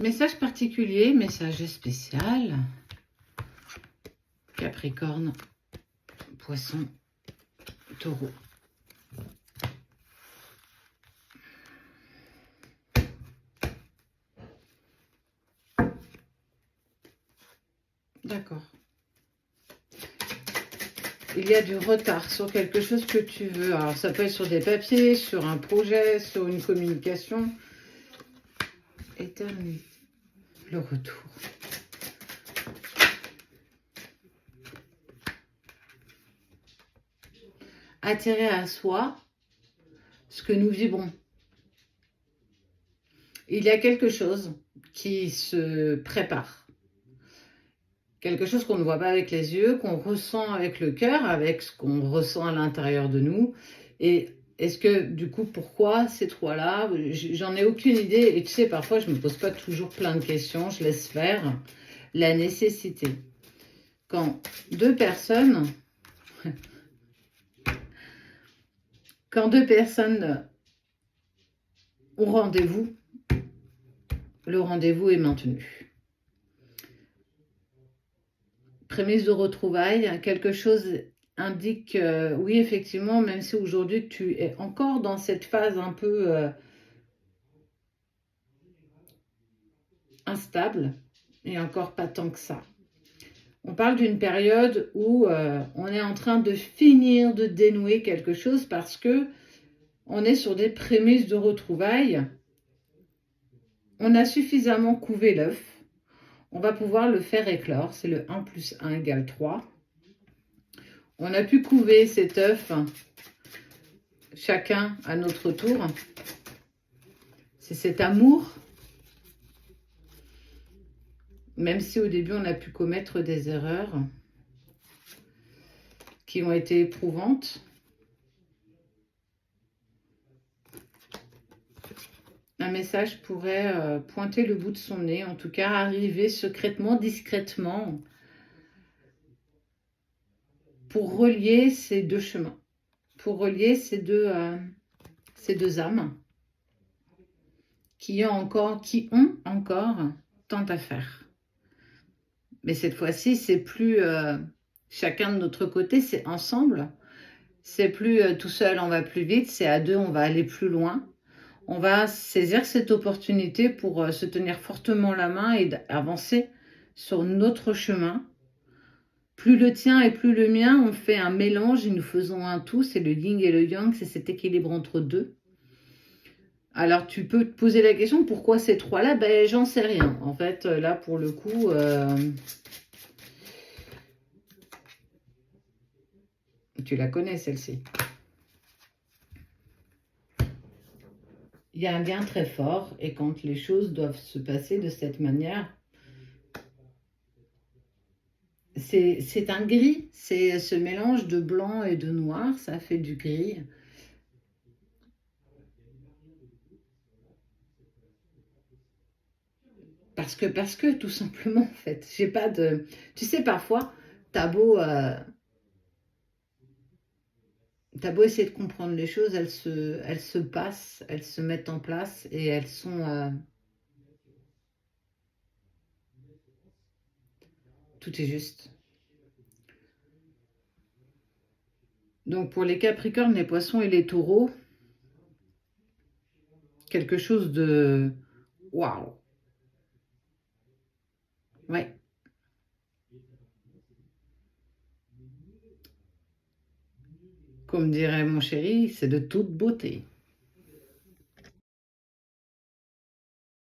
Message particulier, message spécial. Capricorne, Poisson, Taureau. D'accord. Il y a du retard sur quelque chose que tu veux. Alors, ça peut être sur des papiers, sur un projet, sur une communication. Éternité. Le retour. Attirer à soi ce que nous vibrons. Il y a quelque chose qui se prépare. Quelque chose qu'on ne voit pas avec les yeux, qu'on ressent avec le cœur, avec ce qu'on ressent à l'intérieur de nous. Et est-ce que, du coup, pourquoi ces trois-là? J'en ai aucune idée. Et tu sais, parfois, je ne me pose pas toujours plein de questions. Je laisse faire la nécessité. Quand deux personnes ont rendez-vous, le rendez-vous est maintenu. Prémisse de retrouvailles, quelque chose indique, oui, effectivement, même si aujourd'hui tu es encore dans cette phase un peu instable, et encore pas tant que ça. On parle d'une période où on est en train de finir de dénouer quelque chose parce que on est sur des prémices de retrouvailles. On a suffisamment couvé l'œuf. On va pouvoir le faire éclore. C'est le 1 plus 1 égale 3. On a pu couver cet œuf, chacun à notre tour. C'est cet amour. Même si au début, on a pu commettre des erreurs qui ont été éprouvantes. Un message pourrait pointer le bout de son nez, en tout cas arriver secrètement, discrètement, pour relier ces deux chemins, pour relier ces deux âmes qui ont encore tant à faire. Mais cette fois-ci, c'est plus chacun de notre côté, c'est ensemble. C'est plus tout seul, on va plus vite, c'est à deux, on va aller plus loin. On va saisir cette opportunité pour se tenir fortement la main et avancer sur notre chemin. Plus le tien et plus le mien, on fait un mélange et nous faisons un tout. C'est le yin et le yang, c'est cet équilibre entre deux. Alors, tu peux te poser la question, pourquoi ces trois-là? Ben, j'en sais rien. En fait, là, pour le coup, tu la connais, celle-ci. Il y a un lien très fort et quand les choses doivent se passer de cette manière, c'est un gris, c'est ce mélange de blanc et de noir, ça fait du gris. Parce que tout simplement, en fait, j'ai pas de... Tu sais, parfois, t'as beau essayer de comprendre les choses, elles se passent, elles se mettent en place et elles sont... tout est juste. Donc, pour les Capricornes, les Poissons et les Taureaux, quelque chose de... Waouh! Ouais. Comme dirait mon chéri, c'est de toute beauté.